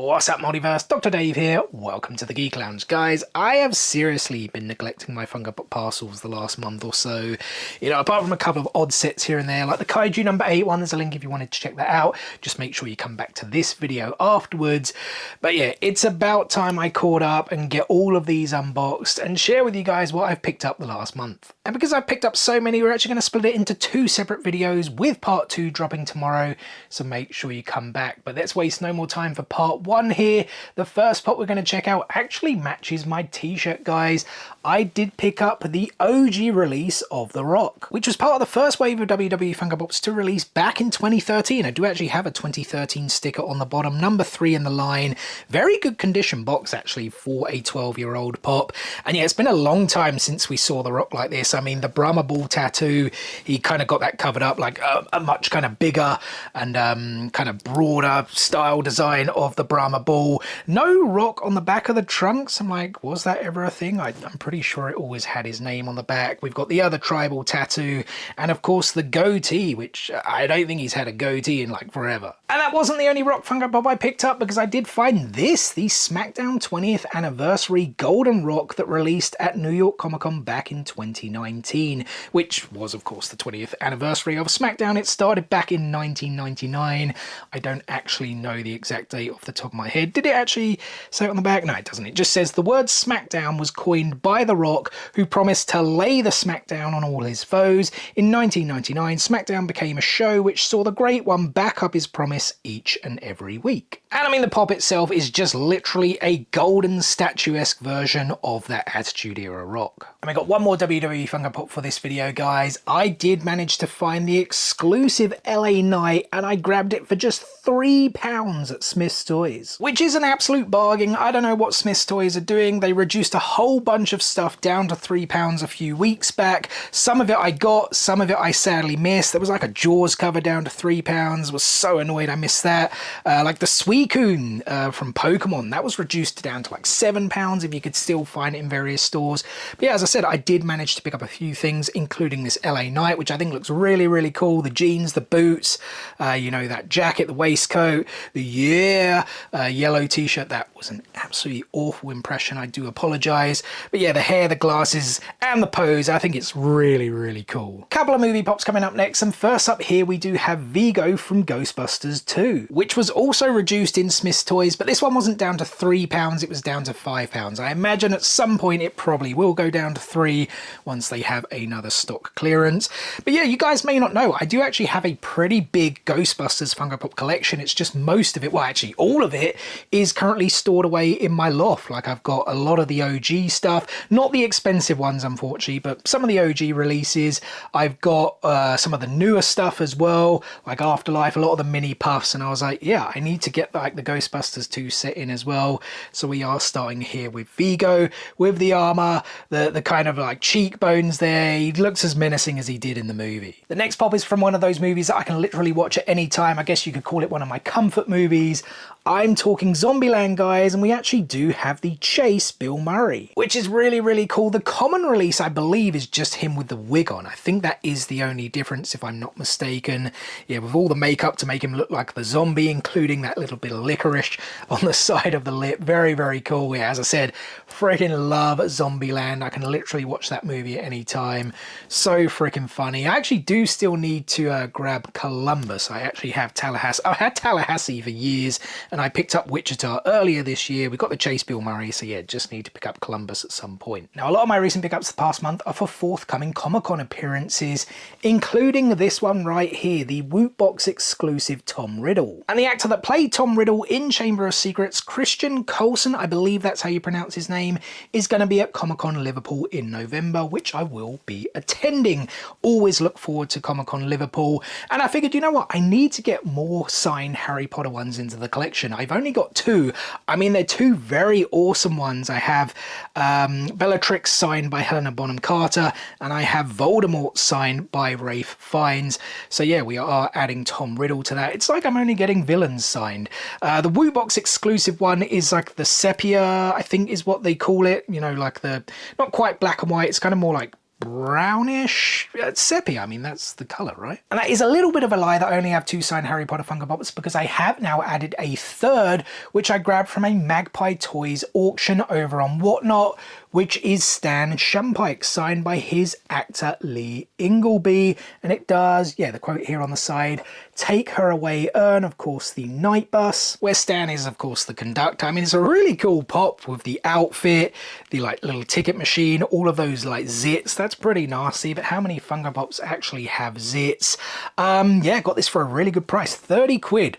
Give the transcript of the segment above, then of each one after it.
What's up, Multiverse? Dr. Dave here. Welcome to the Geek Lounge. Guys, I have seriously been neglecting my Funko Pop Parcels the last month or so. You know, apart from a couple of odd sets here and there, like the Kaiju number 8 one, there's a link if you wanted to check that out. Just make sure you come back to this video afterwards. But yeah, it's about time I caught up and get all of these unboxed and share with you guys what I've picked up the last month. And because I've picked up so many, we're actually going to split it into 2 separate videos with part 2 dropping tomorrow. So make sure you come back. But let's waste no more time for part 1 here. The first pop we're going to check out actually matches my t-shirt, guys. I did pick up the OG release of The Rock, which was part of the first wave of WWE Funko Pops to release back in 2013. I do actually have a 2013 sticker on the bottom, number 3 in the line. Very good condition box actually for a 12-year-old pop. And yeah, it's been a long time since we saw The Rock like this. I mean, the Brahma Bull tattoo, he kind of got that covered up like a much kind of bigger and kind of broader style design of the Brahma Bull. No Rock on the back of the trunks. I'm like, was that ever a thing? I'm pretty sure it always had his name on the back. We've got the other tribal tattoo and of course the goatee, which I don't think he's had a goatee in like forever. And that wasn't the only Rock Funko Pop I picked up, because I did find this, the SmackDown 20th Anniversary Golden Rock that released at New York Comic Con back in 2019, which was of course the 20th anniversary of SmackDown. It started back in 1999. I don't actually know the exact date off the top of my head. Did it actually say it on the back? No, it doesn't. It just says the word SmackDown was coined by The Rock, who promised to lay the smackdown on all his foes. In 1999, SmackDown became a show which saw the Great One back up his promise each and every week. And I mean, the pop itself is just literally a golden statuesque version of that Attitude Era Rock. And we got one more WWE Funko Pop for this video, guys. I did manage to find the exclusive LA Knight, and I grabbed it for just £3 at Smith's Toys, which is an absolute bargain. I don't know what Smith's Toys are doing. They reduced a whole bunch of stuff down to £3 a few weeks back. Some of it I got, some of it I sadly missed. There was like a Jaws cover down to £3. Was so annoyed I missed that. Like the Suicune from Pokemon, that was reduced down to like £7 if you could still find it in various stores. But yeah, as I said, I did manage to pick up a few things, including this LA Knight, which I think looks really, really cool. The jeans, the boots, you know, that jacket, the waistcoat, the yellow t-shirt. That was an absolutely awful impression. I do apologize. But yeah, the hair, the glasses, and the pose, I think it's really, really cool. Couple of movie pops coming up next, and first up here we do have Vigo from Ghostbusters 2, which was also reduced in Smith's Toys, but this one wasn't down to £3, it was down to £5. I imagine at some point it probably will go down to 3 once they have another stock clearance. But yeah, you guys may not know, I do actually have a pretty big Ghostbusters Funko Pop collection. It's just most of it, well actually all of it, is currently stored away in my loft. Like I've got a lot of the OG stuff, not the expensive ones unfortunately, but some of the OG releases. I've got some of the newer stuff as well, like Afterlife, a lot of the mini puffs, and I was like, yeah, I need to get like the Ghostbusters 2 set in as well. So we are starting here with Vigo, with the armor, the kind of like cheekbones there. He looks as menacing as he did in the movie. The next pop is from one of those movies that I can literally watch at any time. I guess you could call it one of my comfort movies. I'm talking Zombieland, guys, and we actually do have the Chase Bill Murray, which is really, really cool. The common release, I believe, is just him with the wig on. I think that is the only difference, if I'm not mistaken. Yeah, with all the makeup to make him look like the zombie, including that little bit of licorice on the side of the lip. Very, very cool. Yeah, as I said, freaking love Zombieland. I can literally watch that movie at any time. So freaking funny. I actually do still need to grab Columbus. I actually have Tallahassee. I've had Tallahassee for years, and I picked up Wichita earlier this year. We got the Chase Bill Murray, so yeah, just need to pick up Columbus at some point. Now, a lot of my recent pickups the past month are for forthcoming Comic-Con appearances, including this one right here, the Woot Box exclusive Tom Riddle. And the actor that played Tom Riddle in Chamber of Secrets, Christian Coulson, I believe that's how you pronounce his name, is going to be at Comic-Con Liverpool in November, which I will be attending. Always look forward to Comic-Con Liverpool. And I figured, you know what, I need to get more signed Harry Potter ones into the collection. I've only got 2. I mean, they're 2 very awesome ones. I have Bellatrix signed by Helena Bonham Carter, and I have Voldemort signed by Ralph Fiennes. So yeah, we are adding Tom Riddle to that. It's like I'm only getting villains signed. The Woot Box exclusive one is like the sepia, I think is what they call it. You know, like the, not quite black and white, it's kind of more like brownish sepia. I mean, that's the color, right? And that is a little bit of a lie that I only have 2 signed Harry Potter Funko Pops, because I have now added a third, which I grabbed from a Magpie Toys auction over on Whatnot, which is Stan Shumpike, signed by his actor Lee Ingleby. And it does, yeah, the quote here on the side, "Take her away, Ern," of course, the night bus, where Stan is, of course, the conductor. I mean, it's a really cool pop with the outfit, the like little ticket machine, all of those like zits. That's pretty nasty, but how many Funko Pops actually have zits? Yeah, got this for a really good price, 30 quid,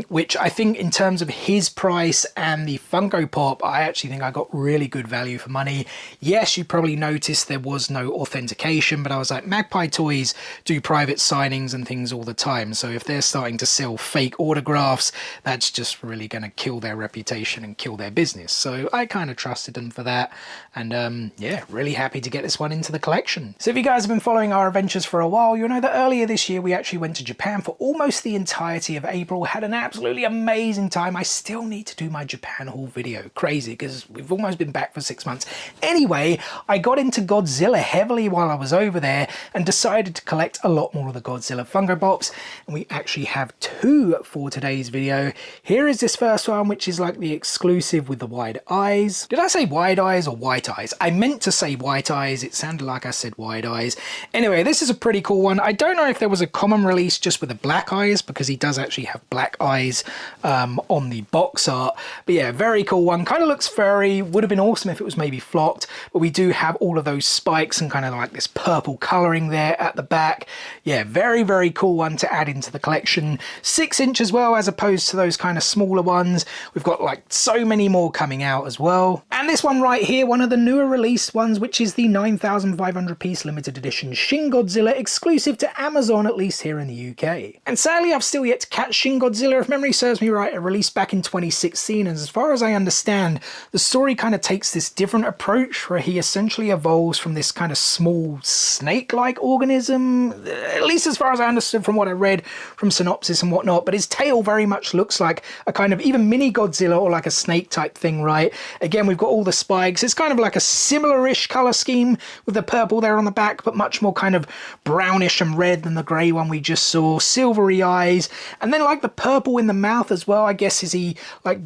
which I think in terms of his price and the Funko Pop, I actually think I got really good value for money. Yes, you probably noticed there was no authentication, but I was like, Magpie Toys do private signings and things all the time, so if they're starting to sell fake autographs, that's just really going to kill their reputation and kill their business. So I kind of trusted them for that, and yeah, really happy to get this one into the collection. So if you guys have been following our adventures for a while, you'll know that earlier this year we actually went to Japan for almost the entirety of April, had an absolutely amazing time. I still need to do my Japan haul video, crazy, because we've almost been back for 6 months. Anyway, I got into Godzilla heavily while I was over there and decided to collect a lot more of the Godzilla Funko Pops, and we actually have 2 for today's video. Here is this first one, which is like the exclusive with the wide eyes. Did I say wide eyes or white eyes? I meant to say white eyes. It sounded like I said wide eyes. Anyway, this is a pretty cool one. I don't know if there was a common release just with the black eyes, because he does actually have black eyes on the box art. But yeah, very cool one. Kind of looks furry. Would have been awesome if it was maybe flocked, but we do have all of those spikes and kind of like this purple coloring there at the back. Yeah, very, very cool one to add into the collection. 6" as well, as opposed to those kind of smaller ones. We've got like so many more coming out as well. And this one right here, one of the newer released ones, which is the 9,500 piece limited edition Shin Godzilla, exclusive to Amazon, at least here in the UK. And sadly, I've still yet to catch Shin Godzilla. If memory serves me right, it released back in 2016, and as far as I understand, the story kind of takes this different approach where he essentially evolves from this kind of small snake-like organism, at least as far as I understood from what I read from synopsis and whatnot, but his tail very much looks like a kind of even mini Godzilla or like a snake type thing, right? Again, we've got all the spikes. It's kind of like a similar-ish color scheme with the purple there on the back, but much more kind of brownish and red than the gray one we just saw. Silvery eyes, and then like the purple in the mouth as well. I guess is he like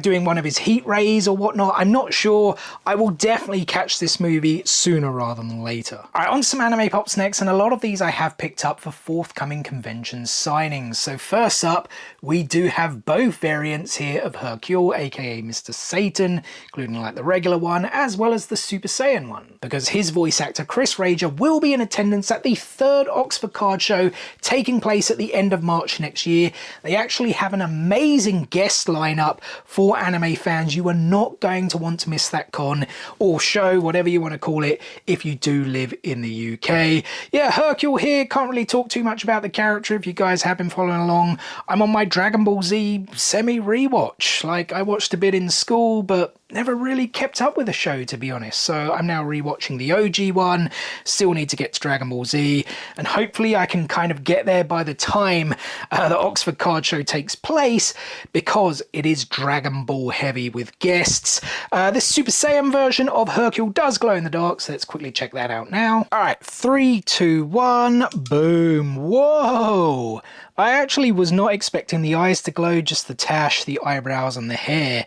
doing one of his heat rays or whatnot? I'm not sure. I will definitely catch this movie sooner rather than later. All right, on to some anime pops next, and a lot of these I have picked up for forthcoming convention signings. So first up, we do have both variants here of Hercule, aka Mr. Satan, including like the regular one as well as the Super Saiyan one, because his voice actor Chris Rager will be in attendance at the 3rd Oxford Card Show taking place at the end of March next year. They actually have an amazing guest lineup for anime fans. You are not going to want to miss that con or show, whatever you want to call it, if you do live in the UK. Yeah, Hercule here. Can't really talk too much about the character if you guys have been following along. I'm on my Dragonball Z semi-rewatch. Like, I watched a bit in school, but never really kept up with the show, to be honest. So I'm now rewatching the OG one. Still need to get to Dragon Ball Z, and hopefully I can kind of get there by the time the Oxford Card Show takes place, because it is Dragon Ball heavy with guests. This Super Saiyan version of Hercule does glow in the dark, so let's quickly check that out now. All right, 3, 2, 1, boom. Whoa! I actually was not expecting the eyes to glow, just the tash, the eyebrows, and the hair.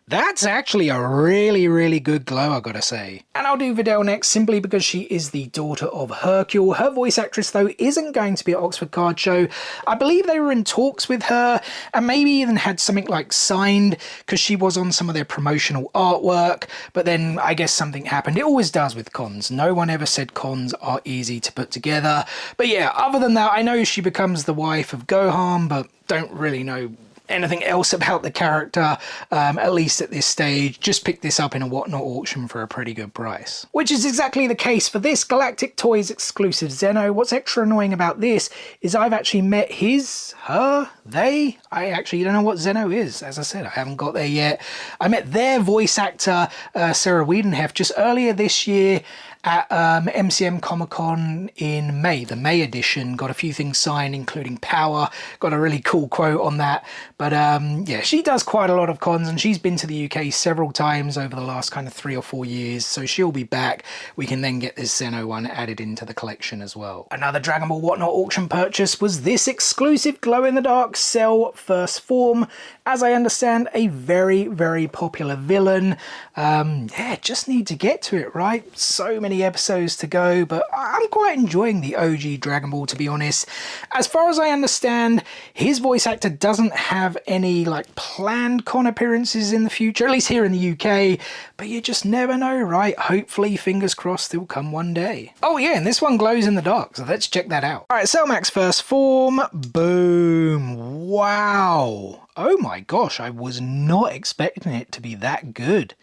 That's actually a really, really good glow, I gotta say. And I'll do Videl next simply because she is the daughter of Hercule. Her voice actress, though, isn't going to be at Oxford Card Show. I believe they were in talks with her and maybe even had something like signed, because she was on some of their promotional artwork. But then I guess something happened. It always does with cons. No one ever said cons are easy to put together. But yeah, other than that, I know she becomes the wife of Gohan, but don't really know anything else about the character, at least at this stage. Just picked this up in a Whatnot auction for a pretty good price. Which is exactly the case for this Galactic Toys exclusive Zeno. What's extra annoying about this is I've actually met his, her, they. I actually don't know what Zeno is. As I said, I haven't got there yet. I met their voice actor, Sarah Wiedenheft, just earlier this year, at MCM Comic Con in May, the May edition. Got a few things signed, including Power. Got a really cool quote on that. But yeah, she does quite a lot of cons, and she's been to the UK several times over the last kind of 3 or 4 years. So she'll be back. We can then get this Zeno one added into the collection as well. Another Dragon Ball Whatnot auction purchase was this exclusive glow-in-the-dark Cell First Form. As I understand, a very, very popular villain. Yeah, just need to get to it, right? So many episodes to go, but I'm quite enjoying the OG Dragon Ball, to be honest. As far as I understand, his voice actor doesn't have any like planned con appearances in the future, at least here in the UK, but you just never know, right? Hopefully, fingers crossed, they'll come one day. Oh yeah, and this one glows in the dark, so let's check that out. All right, Cellmax First Form, boom, wow. Oh my gosh, I was not expecting it to be that good.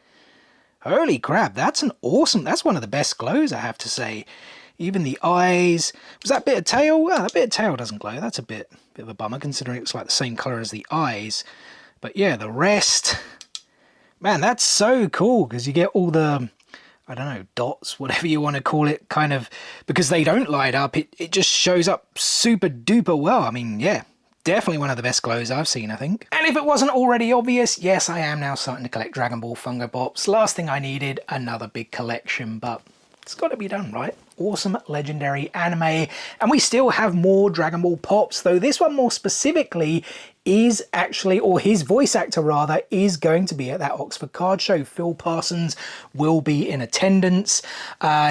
Holy crap, that's one of the best glows, I have to say. Even the eyes. Was that bit of tail? Well, that bit of tail doesn't glow. That's a bit of a bummer, considering it's like the same colour as the eyes. But yeah, the rest. Man, that's so cool, because you get all the, I don't know, dots, whatever you want to call it, kind of, because they don't light up, it just shows up super duper well. I mean, yeah. Definitely one of the best glows I've seen, I think. And if it wasn't already obvious, yes, I am now starting to collect Dragon Ball Funko Pops. Last thing I needed, another big collection, but it's got to be done, right? Awesome legendary anime. And we still have more Dragon Ball Pops, though this one more specifically is actually, or his voice actor rather, is going to be at that Oxford Card Show. Phil Parsons will be in attendance.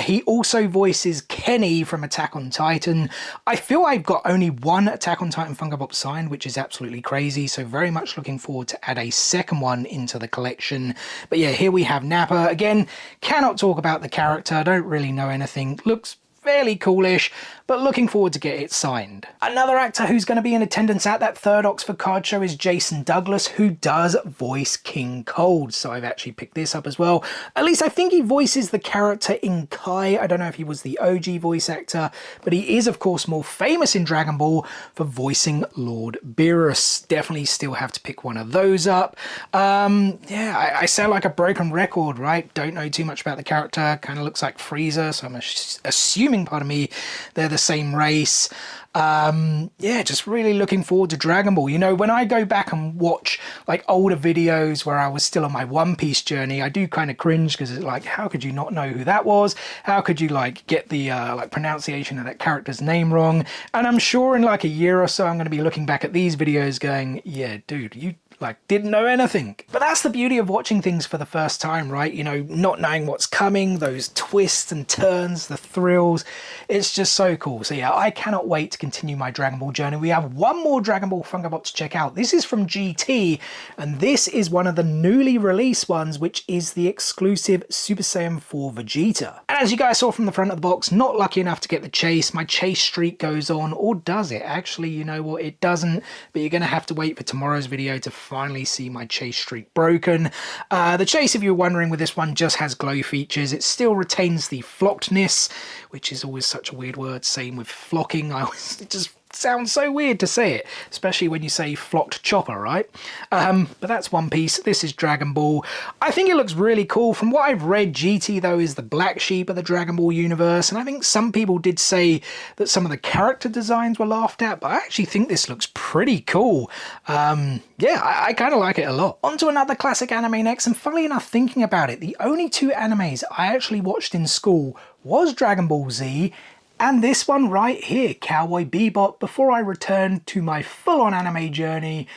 He also voices Kenny from Attack on Titan. I feel I've got only one Attack on Titan Funko Pop signed, which is absolutely crazy. So very much looking forward to add a second one into the collection. But yeah, here we have Nappa. Again, cannot talk about the character. Don't really know anything. Looks fairly coolish, but looking forward to get it signed. Another actor who's going to be in attendance at that third Oxford Card Show is Jason Douglas, who does voice King Cold. So I've actually picked this up as well. At least I think he voices the character in Kai. I don't know if he was the OG voice actor, but he is of course more famous in Dragon Ball for voicing Lord Beerus. Definitely still have to pick one of those up. Yeah, I sound like a broken record, right? Don't know too much about the character. Kind of looks like Frieza, so I'm assuming, pardon me, they're the same race. Yeah, just really looking forward to Dragon Ball. You know, when I go back and watch like older videos where I was still on my One Piece journey, I do kind of cringe, because it's like, how could you not know who that was? How could you like get the like pronunciation of that character's name wrong? And I'm sure in like a year or so I'm going to be looking back at these videos going, yeah, dude, you like didn't know anything. But that's the beauty of watching things for the first time, right? You know, not knowing what's coming, those twists and turns, the thrills. It's just so cool. So yeah, I cannot wait to continue my Dragon Ball journey. We have one more Dragon Ball Funko Pop to check out. This is from GT, and this is one of the newly released ones, which is the exclusive Super Saiyan 4 Vegeta. And as you guys saw from the front of the box, not lucky enough to get the chase. My chase streak goes on, or does it? Actually, you know what? It doesn't, but you're going to have to wait for tomorrow's video to finally see my chase streak broken. The chase, if you're wondering, with this one just has glow features. It still retains the flockedness, which is always such a weird word. Same with flocking. It just sounds so weird to say it, especially when you say flocked chopper, right? But that's One Piece. This is Dragon Ball. I think it looks really cool. From what I've read, GT though is the black sheep of the Dragon Ball universe, and I think some people did say that some of the character designs were laughed at, but I actually think this looks pretty cool. Yeah, I kind of like it a lot. On to another classic anime next, and funnily enough, thinking about it, the only two animes I actually watched in school was Dragon Ball Z and this one right here, Cowboy Bebop, before I returned to my full-on anime journey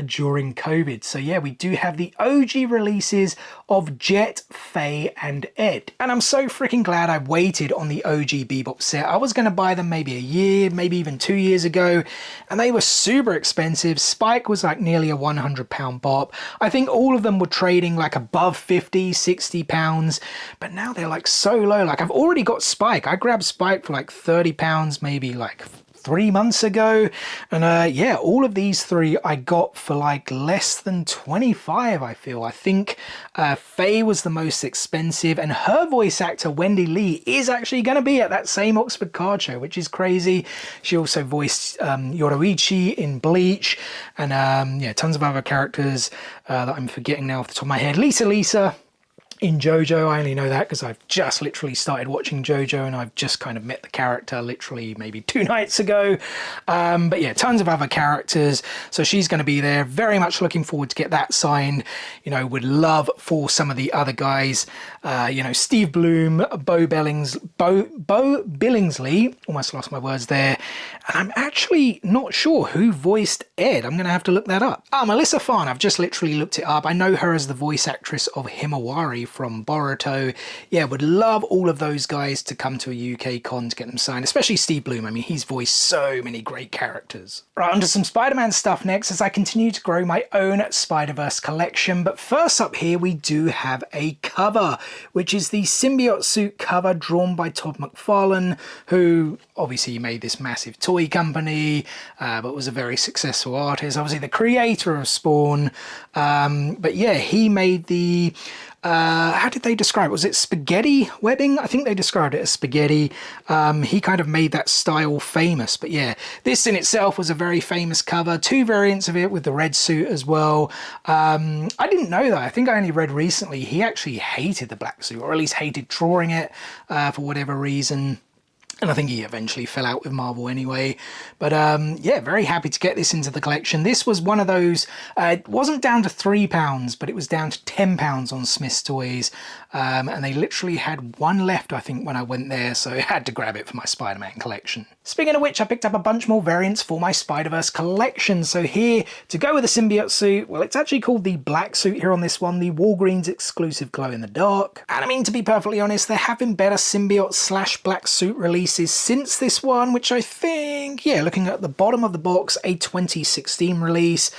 during COVID. So yeah, we do have the OG releases of Jet, Faye, and Ed. And I'm so freaking glad I waited on the OG Bebop set. I was going to buy them maybe a year, maybe even 2 years ago, and they were super expensive. Spike was like nearly a £100 bop. I think all of them were trading like above 50, 60 pounds, but now they're like so low. Like I've already got Spike. I grabbed Spike for like 30 pounds, maybe like 3 months ago, and yeah, all of these three I got for like less than 25. I think Faye was the most expensive, and her voice actor Wendy Lee is actually going to be at that same Oxford Card Show, which is crazy. She also voiced Yoroichi in Bleach, and yeah, tons of other characters that I'm forgetting now off the top of my head. Lisa in JoJo. I only know that because I've just literally started watching JoJo and I've just kind of met the character literally maybe 2 nights ago. But yeah, tons of other characters. So she's going to be there. Very much looking forward to get that signed. You know, would love for some of the other guys, you know, Steve Bloom, Bo Billingsley, almost lost my words there. And I'm actually not sure who voiced Ed. I'm going to have to look that up. Melissa Farn, I've just literally looked it up. I know her as the voice actress of Himawari from Boruto. Yeah, would love all of those guys to come to a UK con to get them signed, especially Steve Bloom. I mean, he's voiced so many great characters. Right, onto some Spider-Man stuff next as I continue to grow my own Spider-Verse collection. But first up here, we do have a cover, which is the symbiote suit cover drawn by Todd McFarlane, who obviously made this massive toy company, but was a very successful artist. Obviously the creator of Spawn. But yeah, he made the how did they describe it? Was it spaghetti webbing? I think they described it as spaghetti. He kind of made that style famous. But yeah, this in itself was a very famous cover. 2 variants of it with the red suit as well. I didn't know that. I think I only read recently he actually hated the black suit, or at least hated drawing it for whatever reason. And I think he eventually fell out with Marvel anyway. But yeah, very happy to get this into the collection. This was one of those, it wasn't down to £3, but it was down to £10 on Smith's Toys. And they literally had 1 left, I think, when I went there. So I had to grab it for my Spider-Man collection. Speaking of which, I picked up a bunch more variants for my Spider-Verse collection. So here, to go with the symbiote suit, well, it's actually called the black suit here on this one, the Walgreens exclusive glow in the dark. And I mean, to be perfectly honest, there have been better symbiote / black suit releases since this one, which I think, yeah, looking at the bottom of the box, a 2016 release.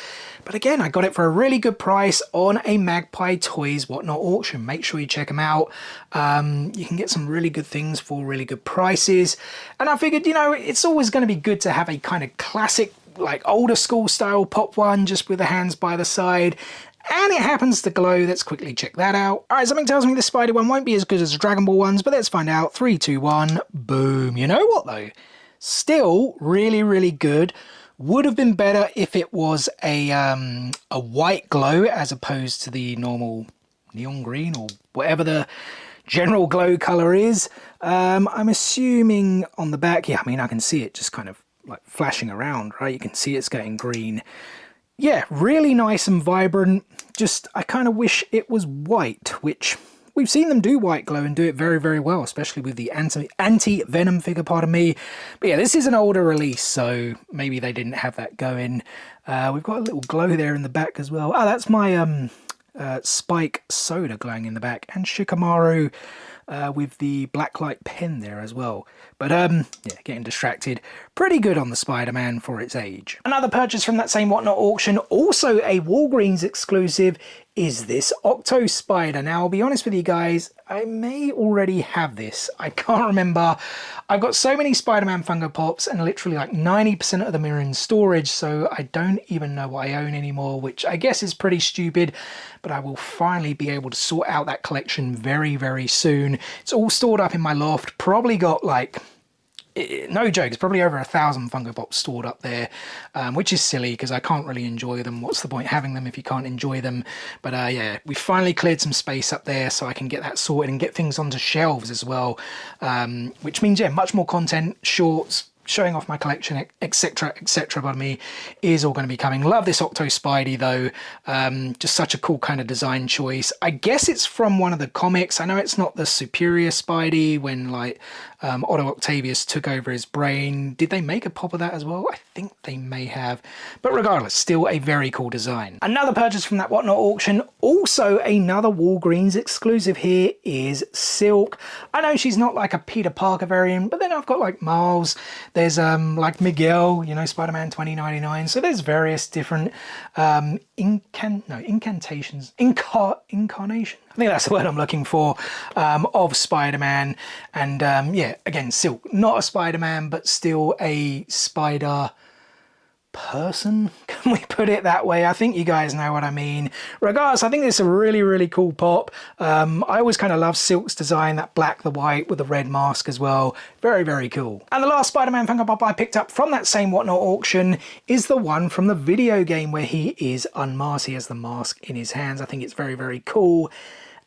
But again, I got it for a really good price on a Magpie Toys Whatnot auction. Make sure you check them out. You can get some really good things for really good prices. And I figured, you know, it's always going to be good to have a kind of classic, like older school style pop one, just with the hands by the side. And it happens to glow. Let's quickly check that out. All right, something tells me the Spider one won't be as good as the Dragon Ball ones, but let's find out. 3, 2, 1, boom. You know what though? Still really, really good. Would have been better if it was a white glow as opposed to the normal neon green or whatever the general glow color is. I'm assuming on the back, yeah, I mean, I can see it just kind of like flashing around, right? You can see it's getting green. Yeah, really nice and vibrant. Just, I kind of wish it was white, which we've seen them do white glow and do it very, very well, especially with the anti-venom figure, pardon me. But yeah, this is an older release, so maybe they didn't have that going. We've got a little glow there in the back as well. Oh, that's my Spike Soda glowing in the back, and Shikamaru with the blacklight pen there as well. But yeah, getting distracted. Pretty good on the Spider-Man for its age. Another purchase from that same Whatnot auction, also a Walgreens exclusive, is this Octo Spider. Now, I'll be honest with you guys, I may already have this. I can't remember. I've got so many Spider-Man Funko Pops and literally like 90% of them are in storage, so I don't even know what I own anymore, which I guess is pretty stupid, but I will finally be able to sort out that collection very, very soon. It's all stored up in my loft, probably got like, no joke, it's probably over 1,000 Funko Pops stored up there, which is silly because I can't really enjoy them. What's the point having them if you can't enjoy them? But yeah, we finally cleared some space up there so I can get that sorted and get things onto shelves as well, which means, yeah, much more content, shorts, showing off my collection, etc, by me, is all going to be coming. Love this Octo Spidey though. Just such a cool kind of design choice. I guess it's from one of the comics. I know it's not the Superior Spidey when like Otto Octavius took over his brain. Did they make a pop of that as well? I think they may have. But regardless, still a very cool design. Another purchase from that Whatnot auction, also another Walgreens exclusive here, is Silk. I know she's not like a Peter Parker variant, but then I've got like Miles. There's like Miguel, you know, Spider-Man 2099. So there's various different incarnations. I think that's the word I'm looking for, of Spider-Man. And yeah, again, Silk, not a Spider-Man, but still a Spider person, can we put it that way? I think you guys know what I mean. Regardless, I think it's a really, really cool pop. I always kind of love Silk's design, that black, the white with the red mask as well. Very, very cool. And the last Spider-Man Funko Pop I picked up from that same Whatnot auction is the one from the video game where he is unmasked. He has the mask in his hands. I think it's very, very cool.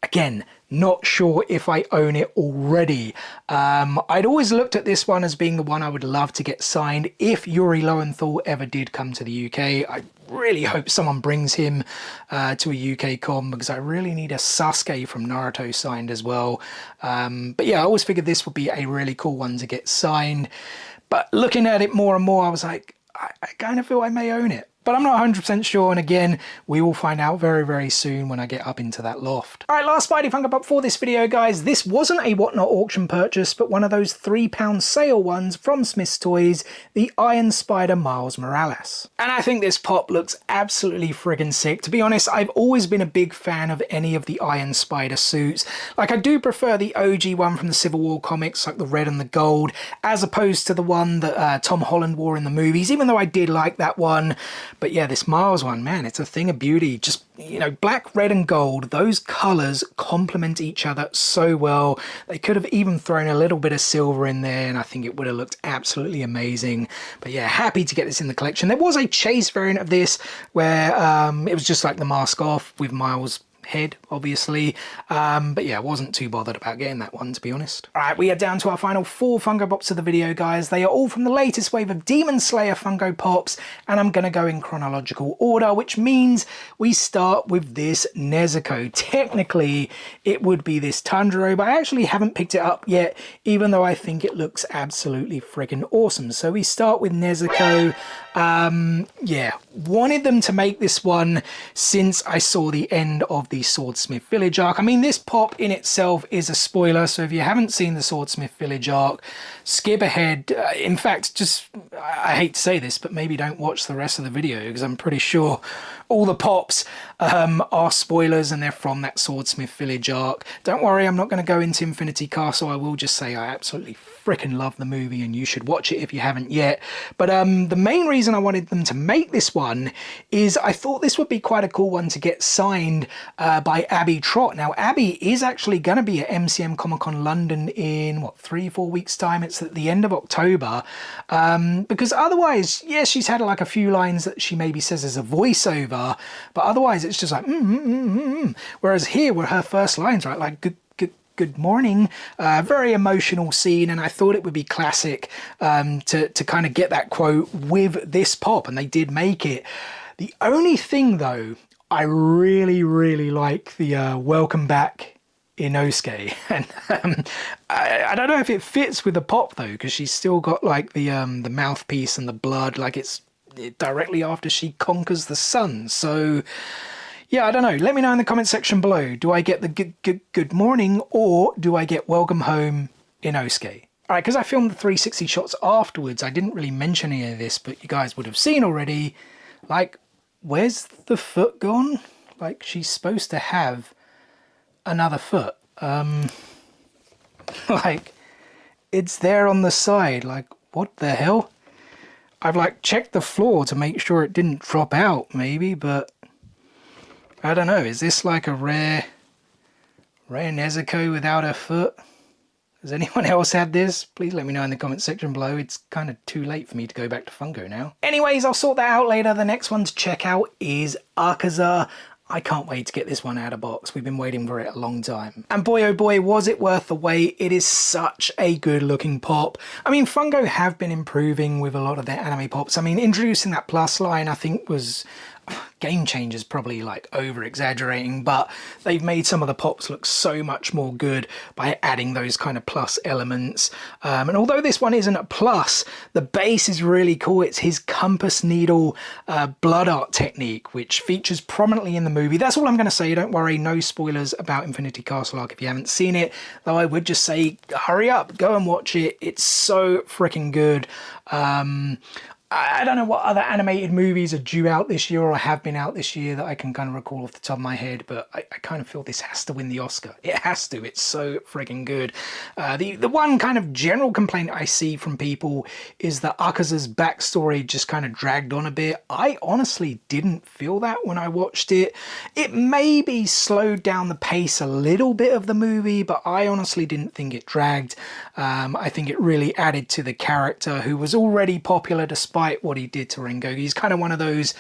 Again, not sure if I own it already. I'd always looked at this one as being the one I would love to get signed if Yuri Lowenthal ever did come to the UK. I really hope someone brings him to a UK con, because I really need a Sasuke from Naruto signed as well. But yeah, I always figured this would be a really cool one to get signed. But looking at it more and more, I was like, I kind of feel I may own it. But I'm not 100% sure, and again, we will find out very, very soon when I get up into that loft. Alright, last Spidey Funko Pop for this video, guys. This wasn't a Whatnot auction purchase, but one of those £3 sale ones from Smith's Toys, the Iron Spider Miles Morales. And I think this pop looks absolutely friggin' sick. To be honest, I've always been a big fan of any of the Iron Spider suits. Like, I do prefer the OG one from the Civil War comics, like the red and the gold, as opposed to the one that Tom Holland wore in the movies, even though I did like that one. But yeah, this Miles one, man, it's a thing of beauty. Just, you know, black, red and gold, those colours complement each other so well. They could have even thrown a little bit of silver in there, and I think it would have looked absolutely amazing. But yeah, happy to get this in the collection. There was a chase variant of this where it was just like the mask off with Miles' head, obviously, but yeah, I wasn't too bothered about getting that one, to be honest. All right, we are down to our final 4 Funko Pops of the video, guys. They are all from the latest wave of Demon Slayer Funko Pops, and I'm gonna go in chronological order, which means we start with this Nezuko. Technically, it would be this Tanjiro, but I actually haven't picked it up yet, even though I think it looks absolutely freaking awesome. So we start with Nezuko. Yeah, wanted them to make this one since I saw the end of the Swordsmith Village arc. I mean, this pop in itself is a spoiler, so if you haven't seen the Swordsmith Village arc, skip ahead. In fact, just, I hate to say this, but maybe don't watch the rest of the video, because I'm pretty sure all the pops are spoilers and they're from that Swordsmith Village arc. Don't worry, I'm not going to go into Infinity Castle. I will just say I absolutely freaking love the movie and you should watch it if you haven't yet. But the main reason I wanted them to make this one is I thought this would be quite a cool one to get signed by Abby Trott. Now, Abby is actually going to be at MCM Comic Con London in, what, 3-4 weeks time? It's at the end of October. Because otherwise, yeah, she's had like a few lines that she maybe says as a voiceover, but otherwise it's just like, Whereas here were her first lines, right? Like, good morning. Very emotional scene, and I thought it would be classic to kind of get that quote with this pop, and they did make it. The only thing, though, I really like the welcome back Inosuke, and I don't know if it fits with the pop though, because she's still got like the mouthpiece and the blood, like it's directly after she conquers the sun. So yeah, I don't know. Let me know in the comment section below. Do I get the good morning, or do I get welcome home Inosuke? All right, because I filmed the 360 shots afterwards, I didn't really mention any of this, but you guys would have seen already. Like, where's the foot gone? Like, she's supposed to have another foot. Like, it's there on the side. Like, what the hell? I've like checked the floor to make sure it didn't drop out, maybe, but I don't know. Is this like a rare Nezuko without her foot? Has anyone else had this? Please let me know in the comment section below. It's kind of too late for me to go back to Funko now. Anyways, I'll sort that out later. The next one to check out is Akaza. I can't wait to get this one out of box. We've been waiting for it a long time. And boy, oh boy, was it worth the wait. It is such a good looking pop. I mean, Funko have been improving with a lot of their anime pops. I mean, introducing that Plus line, I think was game changers, probably like over exaggerating, but they've made some of the pops look so much more good by adding those kind of plus elements. And although this one isn't a plus, the base is really cool. It's his compass needle blood art technique, which features prominently in the movie. That's all I'm going to say. Don't worry, no spoilers about Infinity Castle arc if you haven't seen it, though I would just say hurry up, go and watch it. It's so freaking good. I don't know what other animated movies are due out this year or have been out this year that I can kind of recall off the top of my head, but I kind of feel this has to win the Oscar. It has to. It's so friggin' good. The one kind of general complaint I see from people is that Akaza's backstory just kind of dragged on a bit. I honestly didn't feel that when I watched it. It maybe slowed down the pace a little bit of the movie, but I honestly didn't think it dragged. I think it really added to the character, who was already popular despite what he did to Ringo. He's kind of one of those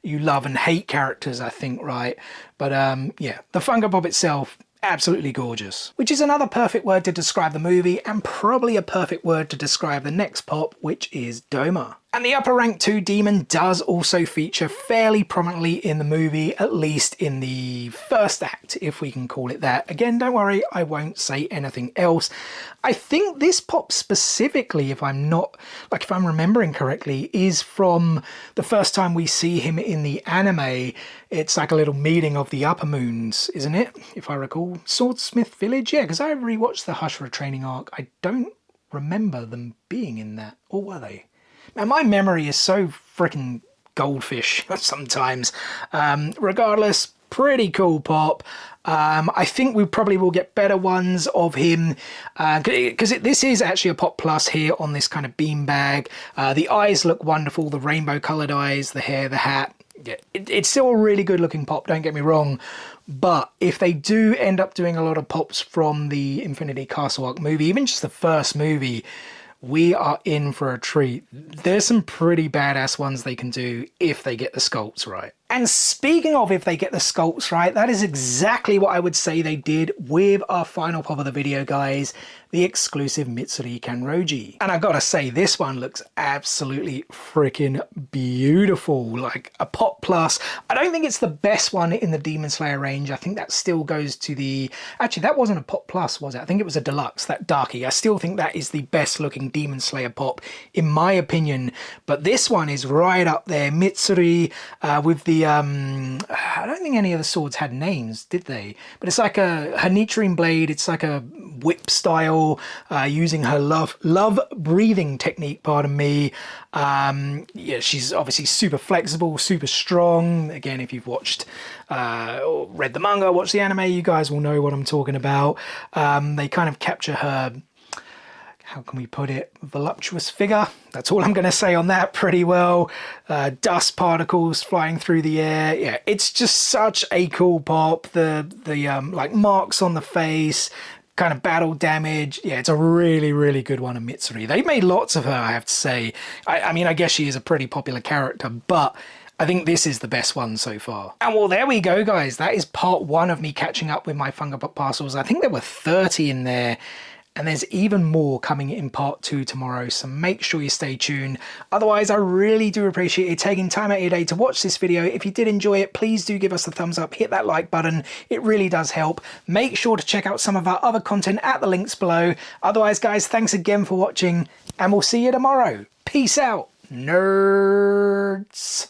you love and hate characters, I think, right? But yeah, the Funko Pop itself, absolutely gorgeous. Which is another perfect word to describe the movie, and probably a perfect word to describe the next pop, which is Doma. And the upper rank 2 demon does also feature fairly prominently in the movie, at least in the first act, if we can call it that. Again, don't worry, I won't say anything else. I think this pop specifically, if I'm remembering correctly, is from the first time we see him in the anime. It's like a little meeting of the upper moons, isn't it? If I recall. Swordsmith Village? Yeah, because I rewatched the Hashira training arc. I don't remember them being in that. Or were they? Man, my memory is so freaking goldfish sometimes. Regardless, pretty cool pop. I think we probably will get better ones of him because this is actually a Pop Plus here on this kind of beanbag. The eyes look wonderful, the rainbow coloured eyes, the hair, the hat. Yeah, it's still a really good looking pop, don't get me wrong. But if they do end up doing a lot of pops from the Infinity Castle arc movie, even just the first movie, we are in for a treat. There's some pretty badass ones they can do if they get the sculpts right. And speaking of if they get the sculpts right, that is exactly what I would say they did with our final pop of the video, guys. The exclusive Mitsuri Kanroji. And I gotta say, this one looks absolutely freaking beautiful. Like a Pop Plus. I don't think it's the best one in the Demon Slayer range. I think that still goes to the... Actually, that wasn't a Pop Plus, was it? I think it was a Deluxe, that Darky. I still think that is the best looking Demon Slayer pop, in my opinion. But this one is right up there. Mitsuri with the... I don't think any of the swords had names, did they? But it's like a Nichirin blade. It's like a whip style, using her love breathing technique, pardon me. Yeah, she's obviously super flexible, super strong. Again, if you've watched or read the manga, watched the anime, you guys will know what I'm talking about. They kind of capture her, how can we put it, voluptuous figure. That's all I'm going to say on that pretty well. Dust particles flying through the air. Yeah, it's just such a cool pop. The like marks on the face, kind of battle damage. Yeah, it's a really, really good one of Mitsuri. They've made lots of her, I have to say. I mean, I guess she is a pretty popular character, but I think this is the best one so far. And well, there we go, guys. That is part 1 of me catching up with my Funko Pop parcels. I think there were 30 in there. And there's even more coming in part 2 tomorrow, so make sure you stay tuned. Otherwise, I really do appreciate you taking time out of your day to watch this video. If you did enjoy it, please do give us a thumbs up, hit that like button. It really does help. Make sure to check out some of our other content at the links below. Otherwise, guys, thanks again for watching, and we'll see you tomorrow. Peace out, nerds.